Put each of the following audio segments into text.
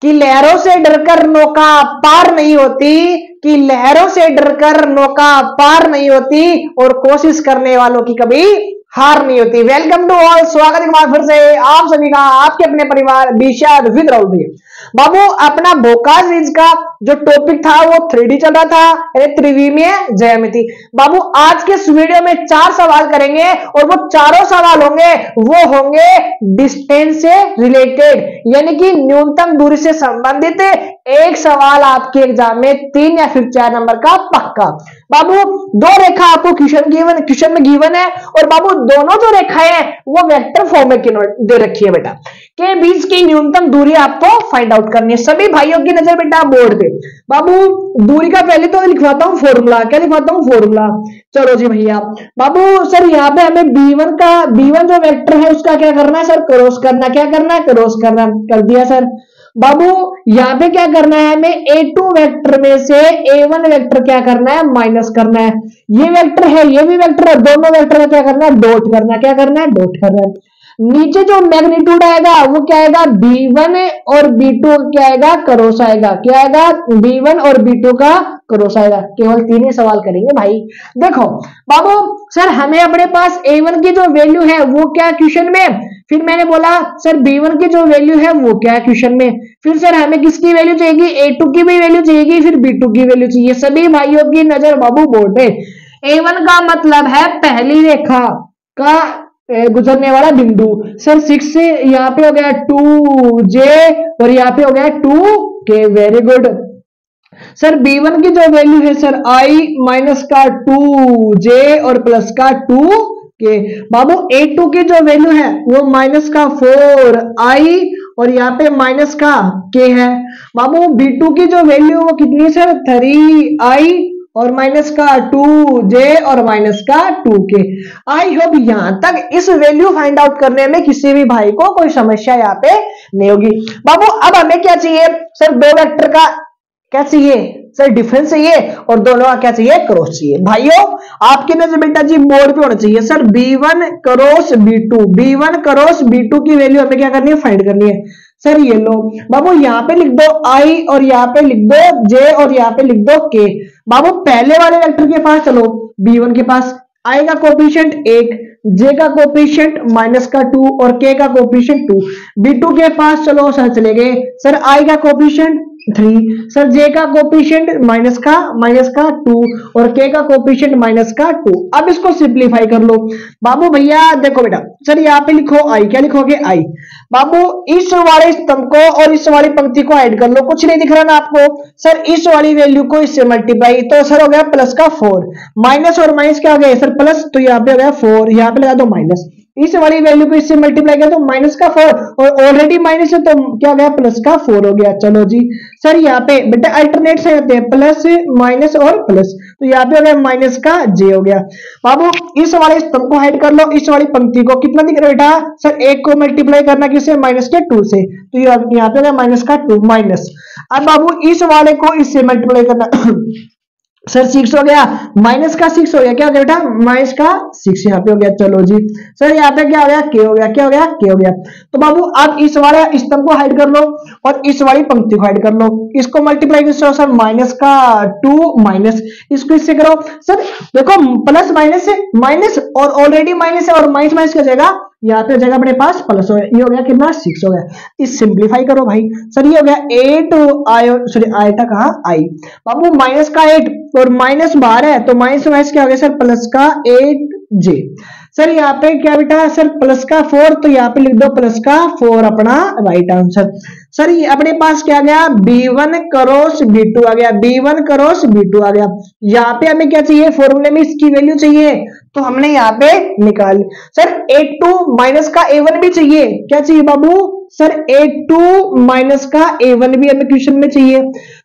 कि लहरों से डरकर नौका पार नहीं होती, कि लहरों से डरकर नौका पार नहीं होती, और कोशिश करने वालों की कभी हार नहीं होती। वेलकम टू ऑल, स्वागत है एक बार फिर से आप सभी का आपके अपने परिवार विशाल विद राहुल भैया। बाबू अपना भोकाज रीज का जो टॉपिक था वो 3D चल रहा था, त्रिविमीय ज्यामिति। बाबू आज के इस वीडियो में 4 सवाल करेंगे और वो चारों सवाल होंगे वो होंगे डिस्टेंस से रिलेटेड, यानी कि न्यूनतम दूरी से संबंधित एक सवाल आपके एग्जाम में 3 या फिर 4 नंबर का पक्का। बाबू 2 रेखा आपको क्वेश्चन में गिवन है, और बाबू दोनों जो रेखाएं हैं वो वेक्टर फॉर्म में दे रखी है बेटा, के बीच की न्यूनतम दूरी आपको फाइंड आउट करनी है। सभी भाइयों की नजर बेटा बोर्ड पे। बाबू दूरी का पहले तो लिखवाता हूं फॉर्मूला। क्या लिखवाता हूं? फॉर्मूला। चलो जी भैया। बाबू सर यहाँ पे हमें B1 जो वेक्टर है उसका क्या करना है सर? क्रॉस करना। क्या करना है? क्रॉस करना। कर दिया सर। बाबू यहाँ पे क्या करना है हमें? A2 वेक्टर में से A1 वेक्टर क्या करना है? माइनस करना है। ये वेक्टर है, ये भी वेक्टर है, दोनों वेक्टर में क्या करना है? डॉट करना। क्या करना है? डॉट करना है। नीचे जो मैग्नीट्यूड आएगा वो क्या आएगा? B1 और B2 क्या आएगा? क्रॉस आएगा। क्या आएगा? B1 और B2 का क्रॉस आएगा। केवल 3 ही सवाल करेंगे भाई। देखो बाबू सर हमें अपने पास A1 की जो वैल्यू है वो क्या क्वेश्चन में, फिर मैंने बोला सर B1 की जो वैल्यू है वो क्या है क्वेश्चन में, फिर सर हमें किसकी वैल्यू चाहिए? A2 की भी वैल्यू चाहिए, फिर B2 की वैल्यू चाहिए। सभी भाइयों की नजर बाबू बोर्ड पे। A1 का मतलब है पहली रेखा का गुजरने वाला बिंदु। सर 6 से यहाँ पे हो गया 2J और यहाँ पे हो गया 2K। Very good. Sir B1 की जो वैल्यू है सर I माइनस का 2J और प्लस का 2K। बाबू A2 की जो वैल्यू है वो माइनस का 4I और यहाँ पे माइनस का K है। बाबू B2 की जो वैल्यू वो कितनी है सर? 3I और माइनस का 2J और माइनस का 2K। आई होप यहां तक इस वैल्यू फाइंड आउट करने में किसी भी भाई को कोई समस्या यहाँ पे नहीं होगी। बाबू अब हमें क्या चाहिए सर? 2 वेक्टर का क्या चाहिए सर? डिफरेंस चाहिए, और दोनों का क्या चाहिए? क्रॉस चाहिए। भाइयों आपकी नजर बेटा जी बोर्ड पे होना चाहिए। Sir B1 cross B2, B1 cross B2 की वैल्यू हमें क्या करनी है? फाइंड करनी है। सर ये लो बाबू यहाँ पे लिख दो I और यहाँ पे लिख दो J और यहाँ पे लिख दो K। बाबू पहले वाले वेक्टर के पास चलो, B1 के पास I का कोफिशिएंट 1, J का कोफिशिएंट माइनस का 2 और K का कोफिशिएंट 2। B2 के पास चलो सर चले गए, सर I का कोफिशिएंट 3, सर J का कोफिशिएंट माइनस का 2 और K का कोफिशिएंट माइनस का 2। अब इसको सिंपलीफाई कर लो। बाबू भैया देखो बेटा, सर यहाँ पे लिखो I। क्या लिखोगे? I। बाबू इस वाले स्तंभ को और इस वाली पंक्ति को ऐड कर लो। कुछ नहीं दिख रहा ना आपको? सर इस वाली वैल्यू को इससे मल्टीप्लाई, तो सर हो गया प्लस का 4, माइनस और माइनस क्या हो गया सर? प्लस, तो यहाँ पे हो गया 4, यहाँ पे लगा दो माइनस। इस वाली वैल्यू को इससे मल्टीप्लाई किया तो माइनस का 4, और ऑलरेडी माइनस है तो क्या हो गया? प्लस का 4 हो गया। चलो जी सर यहाँ पे बेटा अल्टरनेट से होते हैं प्लस माइनस और प्लस, तो यहाँ पे हो गया माइनस का J हो गया। बाबू इस वाले स्तंभ को ऐड कर लो, इस वाली पंक्ति को। कितना दिख रहा है बेटा? सर 1 को मल्टीप्लाई करना किससे? माइनस के 2 से, तो यहाँ पे हो गया माइनस का 2 माइनस। अब बाबू इस वाले को इससे मल्टीप्लाई करना सर 6 हो गया, माइनस का 6 हो गया। क्या हो गया बेटा? माइनस का 6 यहाँ पे हो गया। चलो जी सर यहाँ पे क्या हो गया? K हो गया। क्या हो गया? K हो गया। तो बाबू अब इस वाले स्तंभ को हाइड कर लो और इस वाली पंक्ति को हाइड कर लो। इसको मल्टीप्लाई किससे? सर माइनस का 2 माइनस, इसको इससे करो। सर देखो प्लस माइनस से माइनस, और ऑलरेडी माइनस है, और माइनस माइनस क्या जाएगा? यहाँ पे जगह अपने पास प्लस हो गया। ये हो गया कितना? 6 हो गया। इस सिंप्लीफाई करो भाई। सर ये हो गया 8 सॉरी आयता कहा I। बाबू माइनस का 8 और माइनस बाहर है तो माइनस माइनस क्या हो गया सर? प्लस का 8J। सर यहाँ पे क्या बेटा? सर प्लस का 4, तो यहाँ पे लिख दो प्लस का 4 अपना राइट आंसर। सर ये अपने पास क्या गया? B1 क्रॉस B2 आ गया। B1 क्रॉस B2 आ गया। यहाँ पे हमें क्या चाहिए? फॉर्मूले में इसकी वैल्यू चाहिए, तो हमने यहाँ पे निकाल। सर A2 माइनस का A1 भी चाहिए। क्या चाहिए बाबू? सर A2 माइनस का A1 भी हमें क्वेश्चन में चाहिए।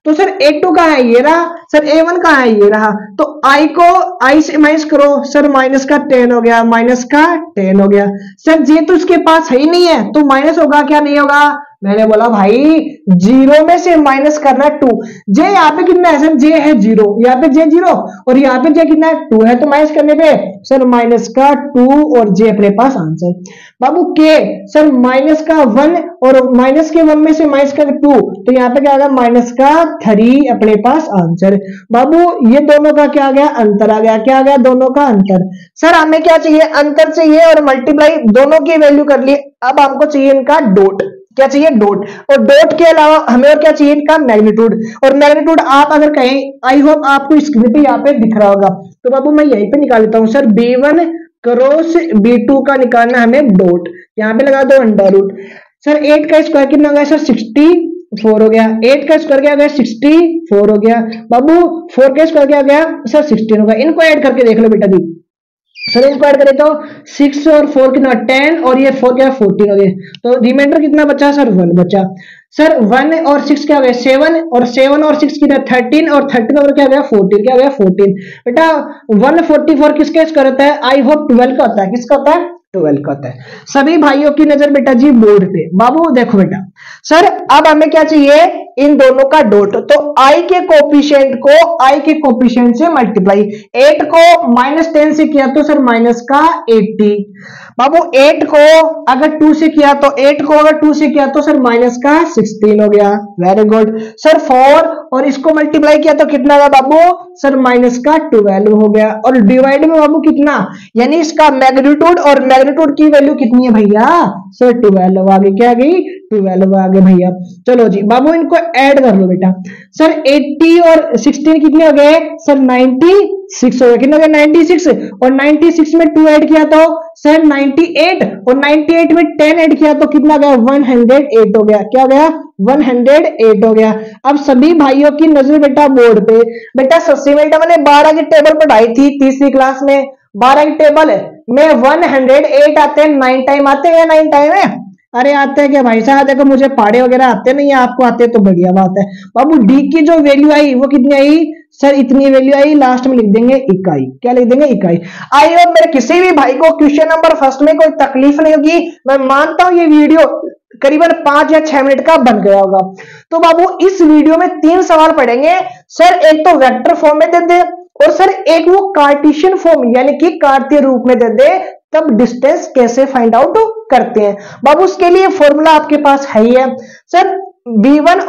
तो सर A2 कहाँ है? ये रहा। सर A1 कहाँ है? ये रहा। तो I को I से माइनस करो। सर माइनस का 10 हो गया, माइनस का 10 हो गया। सर J तो इसके पास है ही नहीं है, तो माइनस होगा क्या? नहीं होगा मैंने बोला भाई 0 में से माइनस करना 2। जे यहाँ पे कितना है सर, जे है 0, यहाँ पे जे 0 और यहाँ पे जे कितना है 2 है, तो माइनस करने पे सर माइनस का 2 और जे अपने पास आंसर। बाबू के सर माइनस का 1 और माइनस के 1 में से माइनस का 2, तो यहाँ पे क्या आ गया माइनस का 3 अपने पास आंसर। बाबू ये दोनों का क्या आ गया, अंतर आ गया। क्या आ गया, दोनों का अंतर। सर हमें क्या चाहिए, अंतर चाहिए और मल्टीप्लाई दोनों की वैल्यू कर लिए। अब हमको चाहिए इनका डॉट। क्या चाहिए, डॉट। और डॉट के अलावा हमें और क्या चाहिए, इनका मैग्नीट्यूड। और मैग्नीट्यूड आप अगर कहें, आई होप आपको स्क्रीन पे यहाँ पे दिख रहा होगा, तो बाबू मैं यहीं पे निकाल लेता हूँ। सर b1 क्रॉस b2 का निकालना हमें डॉट, यहाँ पे लगा दो अंडर रूट। सर 8 का स्क्वायर कितना हो गया सर, 64 हो गया। 8 का स्क्वायर क्या हो गया, 64 हो गया। बाबू 4 का स्क्वायर क्या हो गया सर, 16 हो गया। इनको ऐड करके देख लो बेटा दी। सर इनको ऐड करें तो 6 और 4 कितना 10 और ये 4 क्या 14 हो गए, तो रिमाइंडर कितना बचा सर 1 बचा। सर 1 और 6 क्या हो गया 7 और 7 और 6 कितना 13 और 13 और क्या हो गया 14, क्या हो गया 14। बेटा 144 किसके स्क्वायर होता है, आई होप 12 का होता है। किसका होता है, 12 का होता है। सभी भाइयों की नजर बेटा जी बोर्ड पे। बाबू देखो बेटा, सर अब हमें क्या चाहिए, इन दोनों का डॉट। तो i के कोफिशिएंट को i के कोफिशिएंट से मल्टीप्लाई। 8 को -10 से किया तो सर माइनस का 80। बाबू 8 को अगर 2 से किया तो 8 को अगर 2 से किया तो सर माइनस का 16 हो गया। Very good. सर 4 और इसको मल्टीप्लाई किया तो कितना होगा बाबू, सर माइनस का 12 हो गया। और डिवाइड में बाबू कितना, यानी इसका मैग्नीट्यूड और मैग्नीट्यूड की वैल्यू कितनी है भैया, सर 12 आगे क्या आ गई, 12 आगे भैया। चलो जी बाबू इनको ऐड कर लो बेटा। सर 80 और 16 कितने हो गए सर 96 हो गए। कितने हो गए 96 और 96 में 2 ऐड किया तो सर 98 और 98 में 10 ऐड किया तो कितना गया 108 हो गया। क्या हो गया 108 हो गया। अब सभी भाइयों की नजर बेटा बोर्ड पे। बेटा सस्सी बेटा मैंने 12 की टेबल पढ़ाई थी तीसरी क्लास में। 12 की टेबल में 108 आते हैं, 9 टाइम आते हैं या 9 टाइम है, अरे आते हैं क्या भाई साहब, देखो मुझे पहाड़े वगैरह आते नहीं है, आपको आते तो बढ़िया बात है। बाबू डी की जो वैल्यू आई वो कितनी आई सर, इतनी वैल्यू आई, लास्ट में लिख देंगे इकाई। क्या लिख देंगे इकाई। आई होप मेरे किसी भी भाई को क्वेश्चन नंबर फर्स्ट में कोई तकलीफ नहीं होगी। मैं मानता हूं ये वीडियो करीबन 5 या 6 मिनट का बन गया होगा। तो बाबू इस वीडियो में 3 सवाल पढ़ेंगे। सर एक तो वेक्टर फॉर्म में दे दे और सर एक वो कार्टेशियन फॉर्म यानी कि कार्तीय रूप में दे दे, तब डिस्टेंस कैसे फाइंड आउट करते हैं। बाबू उसके लिए फॉर्मूला आपके पास है ही है। सर b1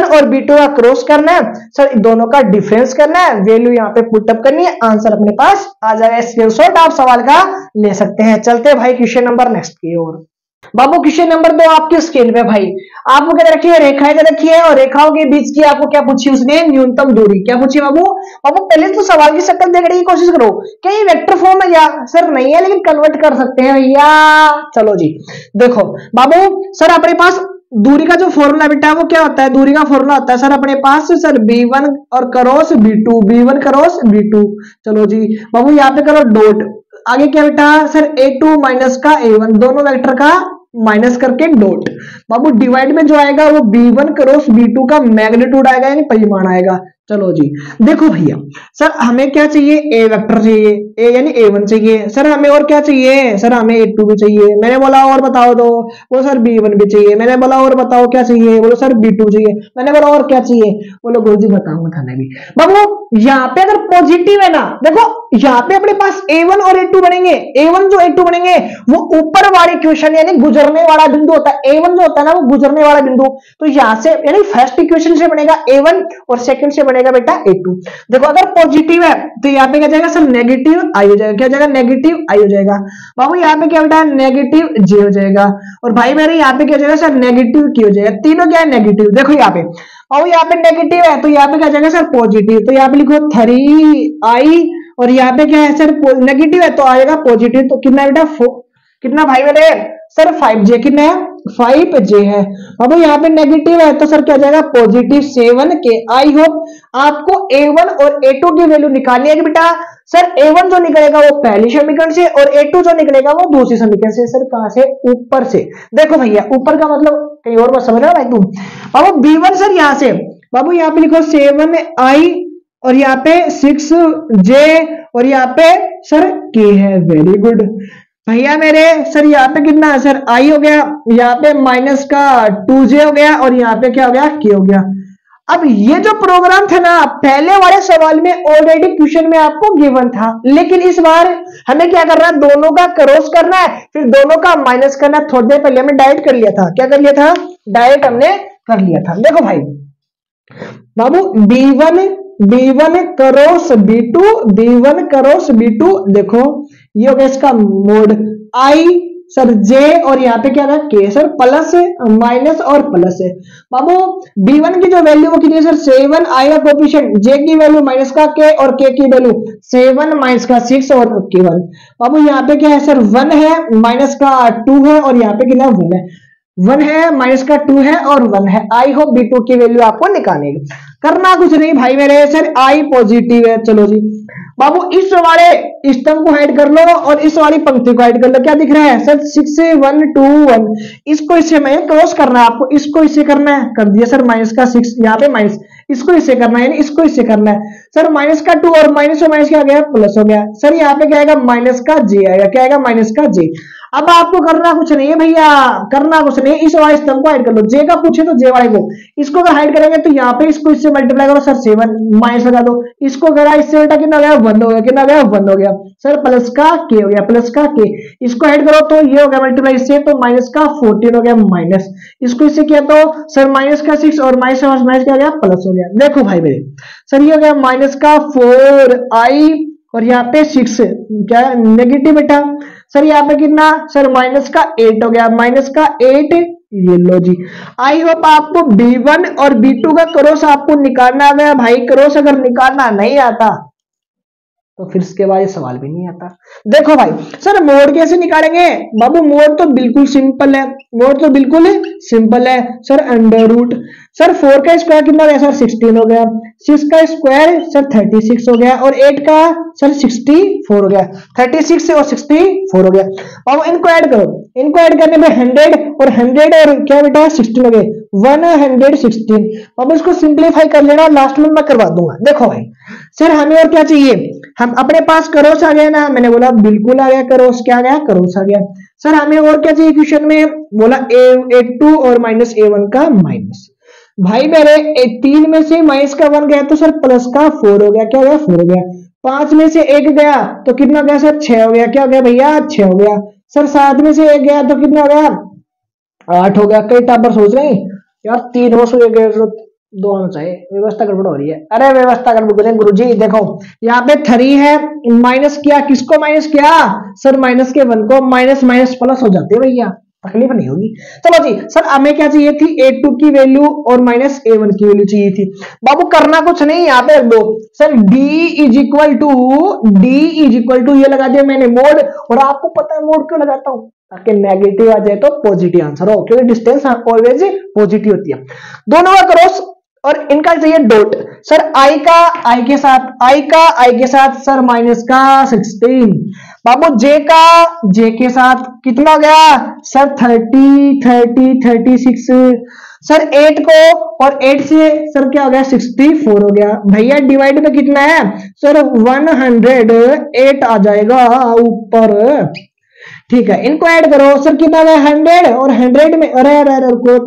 और b2 का क्रॉस करना है, सर दोनों का डिफरेंस करना है, वैल्यू यहाँ पे पुटअप करनी है, आंसर अपने पास आ जाएगा। स्क्रीनशॉट आप सवाल का ले सकते हैं। चलते हैं भाई क्वेश्चन नंबर नेक्स्ट की ओर। बाबू क्वेश्चन नंबर 2 आपकी स्क्रीन पे भाई, आपको क्या रखी है, रेखाएं रखी है और रेखाओं के बीच की आपको क्या पूछी उसने, न्यूनतम दूरी। क्या पूछी बाबू, बाबू पहले तो सवाल की शक्ल देखने की कोशिश करो, क्या ये वेक्टर फॉर्म है या सर नहीं है, लेकिन कन्वर्ट कर सकते हैं भैया। चलो जी देखो बाबू, सर अपने पास दूरी का जो फॉर्मूला बेटा वो क्या होता है, दूरी का फॉर्मूला होता है सर अपने पास सर b1 और cross b2, b1 cross b2। चलो जी बाबू यहाँ पे करो डॉट, आगे क्या बेटा सर a2 माइनस का a1, दोनों वेक्टर का माइनस करके डॉट। बाबू डिवाइड में जो आएगा वो b1 क्रॉस b2 का मैग्नीट्यूड आएगा यानी परिमाण आएगा। चलो जी देखो भैया, सर हमें क्या चाहिए, ए वेक्टर चाहिए, ए यानी a1 चाहिए। सर हमें और क्या चाहिए, सर हमें a2 भी चाहिए। मैंने बोला और बताओ दो, बोलो सर b1 भी चाहिए। मैंने बोला और बताओ क्या चाहिए, बोलो सर b2 चाहिए। मैंने बोला और क्या चाहिए, बोलो गुरुजी बताऊंगा थाने भी। बाबू यहाँ पे अगर पॉजिटिव है ना, देखो यहाँ पे अपने पास a1 और a2 बनेंगे। a1 जो a2 बनेंगे वो ऊपर वाली इक्वेशन यानी गुजरने वाला बिंदु होता है। a1 जो होता है ना वो गुजरने वाला बिंदु, तो यहाँ से यानी फर्स्ट इक्वेशन से बनेगा a1 और सेकंड से बनेगा बेटा a2। देखो अगर पॉजिटिव है तो यहाँ पे क्या जाएगा सर नेगेटिव आई हो जाएगा। क्या जाएगा नेगेटिव आई हो जाएगा। बाबू यहाँ पे क्या बेटा नेगेटिव जे हो जाएगा। और भाई मेरे यहाँ पे क्या जाएगा सर नेगेटिव की हो जाएगा। तीनों क्या है नेगेटिव। देखो यहाँ पे बाबू यहाँ पे नेगेटिव है तो यहाँ पे क्या जाएगा सर पॉजिटिव, तो यहाँ पे लिखो 3i और यहाँ पे क्या है सर नेगेटिव है तो आएगा पॉजिटिव। तो कितना है बेटा कितना भाई मेरे सर 5j, कितना है 5j है। अब यहाँ पे नेगेटिव है तो सर क्या जाएगा पॉजिटिव 7k। आई होप आपको a1 और a2 की वैल्यू निकालनी है कि बेटा सर a1 जो निकलेगा वो पहली समीकरण से और a2 जो निकलेगा वो दूसरी समीकरण से। सर कहां से, ऊपर से। देखो भैया ऊपर का मतलब कहीं और मत समझ रहा भाई तुम। बाबू b1 सर यहाँ से, बाबू यहाँ पे लिखो 7i और यहाँ पे 6j और यहाँ पे सर k है। Very good. भैया मेरे सर यहाँ पे कितना है सर आई हो गया, यहाँ पे माइनस का 2j हो गया और यहाँ पे क्या हो गया k हो गया। अब ये जो प्रोग्राम था ना पहले वाले सवाल में ऑलरेडी क्वेश्चन में आपको गिवन था, लेकिन इस बार हमें क्या करना है, दोनों का क्रॉस करना है फिर दोनों का माइनस करना है। थोड़ी देर पहले हमने डायरेक्ट कर लिया था, क्या कर लिया था, डायरेक्ट हमने कर लिया था। देखो भाई बाबू b1 cross b2, b1 cross b2, देखो ये हो गया इसका मोड i सर j और यहाँ पे क्या था k सर प्लस माइनस और प्लस है। बाबू b1 की जो वैल्यू वो कितनी है सर 7, i का कोएफिशिएंट j की वैल्यू माइनस का k और k की वैल्यू 7 माइनस का 6 और k1। बाबू यहाँ पे क्या है सर 1 है माइनस का 2 है और यहाँ पे कितना 1 है, 1 है माइनस का 2 है और 1 है। आई होप b2 की वैल्यू आपको निकालनी है, करना कुछ नहीं भाई मेरे सर आई पॉजिटिव है। चलो जी बाबू इस वाले स्तंभ को हाइड कर लो और इस वाली पंक्ति को हाइड कर लो, क्या दिख रहा है सर 6 1 2 1, इसको इससे मैं क्रॉस करना है आपको, इसको इससे करना है, कर दिया सर माइनस का 6 यहाँ पे माइनस, इसको इससे करना है यानी इसको इससे करना है सर माइनस का 2 और माइनस क्या गया प्लस हो गया सर, यहाँ पे क्या आएगा माइनस का j आएगा, क्या आएगा माइनस का j। अब आपको करना कुछ नहीं है भैया, करना कुछ नहीं, इस वाले स्तंभ को हाइड कर लो, जे का पूछे तो जे वाले को, इसको अगर हाइड करेंगे तो यहाँ पे इसको इससे मल्टीप्लाई करो सर 7 माइनस लगा दो, इसको करा इससे बेटा कितना गया 1 हो गया, कितना गया 1 हो गया सर प्लस का k हो गया, प्लस का k, इसको हाइड करो तो ये हो गया मल्टीप्लाई इससे तो माइनस का 14 हो गया माइनस, इसको इससे किया तो सर माइनस का 6 और माइनस क्या गया प्लस हो गया। देखो भाई मेरे सर ये हो गया माइनस का 4i और यहाँ पे 6 क्या नेगेटिव बेटा सर यहाँ पे कितना सर माइनस का 8 हो गया, माइनस का 8, ये लो जी। आई होप आपको b1 और b2 का क्रॉस आपको निकालना आ गया भाई, क्रॉस अगर निकालना नहीं आता तो फिर इसके बाद ये सवाल भी नहीं आता। देखो भाई सर मोड कैसे निकालेंगे, बाबू मोड तो बिल्कुल सिंपल है, मोड तो बिल्कुल सिंपल है सर अंडर रूट सर 4 का स्क्वायर कितना हो गया सर 16 हो गया, 6 का स्क्वायर सर 36 हो गया और 8 का सर 64 हो गया, 36 से और 64 हो गया। अब इनको ऐड करो, इनको ऐड करने में 100 और 100 और क्या बेटा 16 हो गए 116। अब इसको सिंप्लीफाई कर लेना, लास्ट में मैं करवा दूंगा। देखो भाई सर हमें और क्या चाहिए, हम अपने पास करोस आ गया ना, मैंने बोला बिल्कुल आ गया करोस, क्या आ गया करोस आ गया। सर हमें और क्या चाहिए क्वेश्चन में, बोला a2 और माइनस a1 का माइनस, भाई मेरे 3 में से माइनस का 1 गया तो सर प्लस का 4 हो गया, क्या हो गया 4 हो गया, 5 में से 1 गया तो कितना गया सर 6 हो गया, क्या हो गया भैया 6 हो गया सर, 7 में से 1 गया तो कितना हो गया 8 हो गया। कई टापर सोच रहे हैं यार 3 हो गए 2 होना चाहिए, व्यवस्था गड़बड़ हो रही है, अरे व्यवस्था गड़बड़ गुरुजी। देखो यहाँ पे 3 है, माइनस किया, किसको माइनस किया सर माइनस के 1 को, माइनस माइनस प्लस हो जाते हैं भैया, तकलीफ नहीं होगी। चलो जी सर हमें क्या चाहिए थी a2 की वैल्यू और माइनस a1 की वैल्यू चाहिए थी। बाबू करना कुछ नहीं, यहाँ पे रख दो sir d is equal to ये लगा दिया मैंने मोड, और आपको पता है मोड क्यों लगाता हूं, ताकि नेगेटिव आ जाए तो पॉजिटिव आंसर हो, क्योंकि डिस्टेंस ऑलवेज पॉजिटिव होती है। दोनों का क्रॉस और इनका चाहिए डॉट सर i का i के साथ सर माइनस का 16, बाबू j का j के साथ कितना हो गया सर 36 सर 8 को और 8 से सर क्या हो गया 64 हो गया भैया, डिवाइड में कितना है सर 108 आ जाएगा ऊपर, ठीक है। इनको ऐड करो सर कितना है 100 और 100 में अरे रुको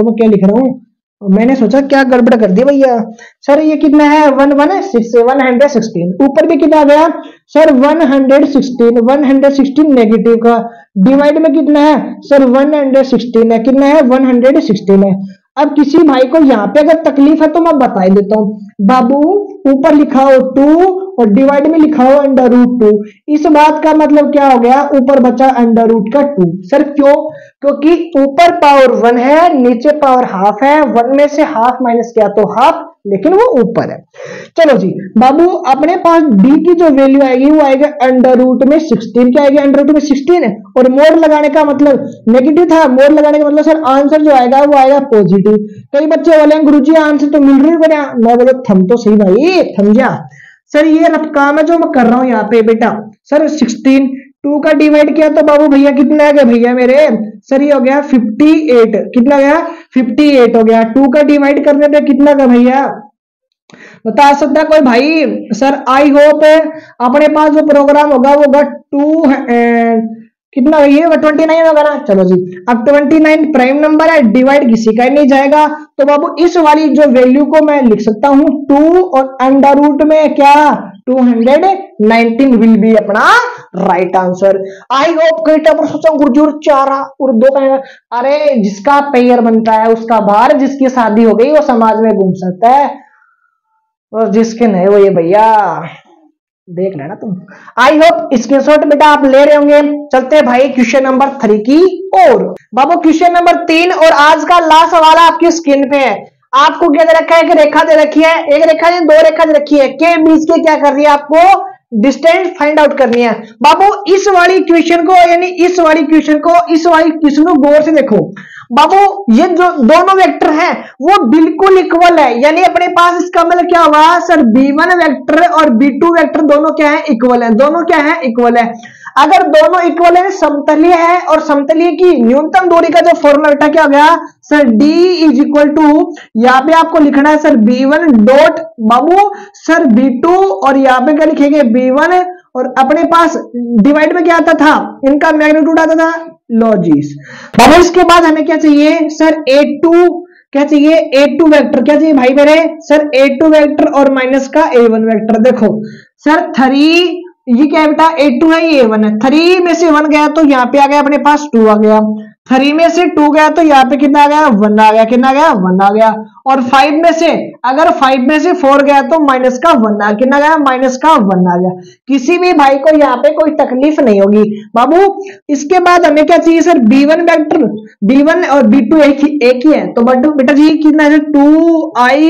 मैं क्या लिख रहा हूँ, मैंने सोचा क्या गड़बड़ कर दी भैया। सर ये कितना है 116 ऊपर भी कितना आ गया सर 116 नेगेटिव का, डिवाइड में कितना है सर 116 है, कितना है 116 है। अब किसी भाई को यहाँ पे अगर तकलीफ है तो मैं बता ही देता हूँ बाबू, ऊपर लिखा हो 2 और डिवाइड में लिखा हो अंडर रूट 2, इस बात का मतलब क्या हो गया ऊपर बचा अंडर रूट का 2। सर क्यों, क्योंकि ऊपर पावर 1 है नीचे पावर हाफ है, 1 में से हाफ माइनस किया तो हाफ, लेकिन वो ऊपर है। चलो जी बाबू अपने पास d की जो वैल्यू आएगी वो आएगा अंडर रूट में 16, क्या आएगी अंडर रूट में 16 है, और मोड लगाने का मतलब नेगेटिव था, मोड लगाने का मतलब सर आंसर जो आएगा वो आएगा पॉजिटिव। कई बच्चे बोले गुरुजी आंसर तो मिल रही है, मैं बोलो थम तो सही भाई, थम जा। सर ये रफ काम है जो मैं कर रहा हूं यहाँ पे बेटा, सर 16 2 का डिवाइड किया तो बाबू भैया कितना आ गया भैया मेरे, सर ये हो गया 58, कितना गया 58 हो गया, 2 का डिवाइड करने पे कितना का भैया बता सकता है कोई भाई? सर आई होप अपने पास जो प्रोग्राम होगा वो होगा 2 कितना ये 29 होगा ना। चलो जी, अब 29 प्राइम नंबर है, डिवाइड किसी का ही नहीं जाएगा, तो बाबू इस वाली जो वैल्यू को मैं लिख सकता हूं 2 और अंडर रूट में क्या 219 विल बी अपना राइट आंसर। आई होप कई टाइम सोचा गुरजूर चारा और दो कहेगा अरे जिसका पेयर बनता है उसका बाहर, जिसकी शादी हो गई वो समाज में घूम सकता है और जिसके नहीं वो ये भैया देख लेना तुम। आई होप स्क्रीनशॉट बेटा आप ले रहे होंगे। चलते हैं भाई क्वेश्चन नंबर 3 की और बाबू क्वेश्चन नंबर 3 और आज का लास्ट सवाल आपकी स्क्रीन पे है। आपको क्या दे रखा है कि रेखा दे रखी है, एक रेखा नहीं 2 रेखा दे रखी है, के बीच के क्या कर रही है आपको डिस्टेंस फाइंड आउट करनी है। बाबू इस वाली क्वेश्चन को यानी इस वाली क्वेश्चन को गौर से देखो। बाबू ये जो दोनों वेक्टर हैं वो बिल्कुल इक्वल है, यानी अपने पास इसका मतलब क्या हुआ सर b1 वेक्टर और b2 वेक्टर दोनों क्या है इक्वल है, दोनों क्या है इक्वल है। अगर दोनों इक्वल है समतलीय है और समतलीय की न्यूनतम दूरी का जो फॉर्मूला बेटा क्या हो गया sir d is equal to यहाँ पे आपको लिखना है सर b1 डॉट बाबू सर b2 और यहाँ पे क्या लिखेंगे b1 और अपने पास डिवाइड में क्या आता था इनका मैग्नीट्यूड आता था लॉजिस। बाबू इसके बाद हमें क्या चाहिए सर a2 क्या चाहिए a2 वेक्टर क्या चाहिए भाई मेरे सर a2 वेक्टर और माइनस का a1 वेक्टर। देखो सर 3 ये क्या है बेटा a2 है ये a1 है, 3 में से 1 गया तो यहाँ पे आ गया अपने पास 2 आ गया, 3 में से 2 गया तो यहाँ पे कितना आ गया 1 आ गया, कितना आ गया 1 आ गया, और 5 में से अगर 5 में से 4 गया तो माइनस का 1 आ कितना गया माइनस का 1 आ गया। किसी भी भाई को यहाँ पे कोई तकलीफ नहीं होगी बाबू। इसके बाद हमें क्या चाहिए सर b1 वेक्टर, b1 और b2 एक ही है तो बेटा जी कितना है 2i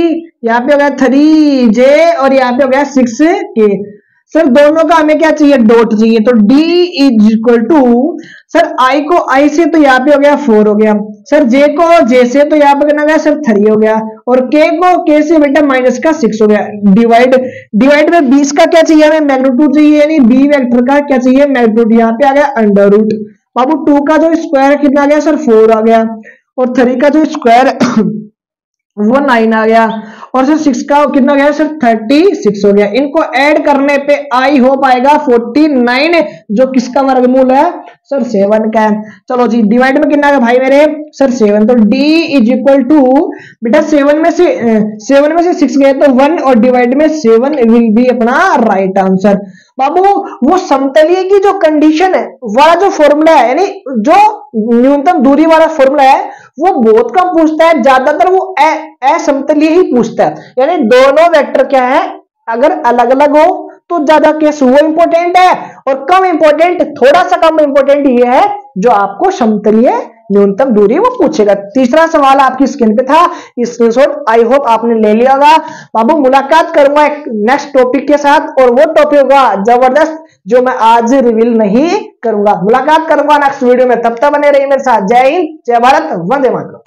यहाँ पे हो गया 3j और यहाँ पे हो गया 6k। सर दोनों का हमें क्या चाहिए डॉट चाहिए तो d is equal to sir i को i से तो यहाँ पे हो गया 4 हो गया, सर j को j से तो यहाँ पे कितना गया सर 3 हो गया और k को k से बेटा माइनस का 6 हो गया। डिवाइड में 20 का क्या चाहिए हमें मैग्नीट्यूड चाहिए यानी b वेक्टर का क्या चाहिए मैग्नीट्यूड, यहाँ पे आ गया अंडर रूट। बाबू 2 का जो स्क्वायर है कितना आ गया सर 4 आ गया और 3 का जो स्क्वायर वो 9 आ गया और सर 6 का कितना गया सर 36 हो गया। इनको ऐड करने पे आई होप आएगा 49 जो किसका वर्गमूल है सर 7 का है। चलो जी डिवाइड में कितना है भाई मेरे सर 7 तो d इज इक्वल टू बेटा 7 में से 6 गए तो 1 और डिवाइड में 7 विल बी अपना राइट आंसर। बाबू वो समतलीय की जो कंडीशन है वाला जो फॉर्मूला है यानी जो न्यूनतम दूरी वाला फॉर्मूला है वो बहुत कम पूछता है, ज्यादातर वो असमतलीय ही पूछता है। यानी दोनों वेक्टर क्या है अगर अलग अलग हो तो ज्यादा केस वो इंपॉर्टेंट है और कम इंपॉर्टेंट थोड़ा सा कम इंपॉर्टेंट ये है जो आपको समतलीय न्यूनतम दूरी वो पूछेगा। तीसरा सवाल आपकी स्क्रीन पे था, स्क्रीनशॉट आई होप आपने ले लिया होगा। बाबू मुलाकात करूंगा एक नेक्स्ट टॉपिक के साथ और वो टॉपिक होगा जबरदस्त जो मैं आज रिवील नहीं करूंगा। मुलाकात करूंगा नेक्स्ट वीडियो में, तब तक बने रहिए मेरे साथ। जय हिंद जय भारत वंदे मातरम।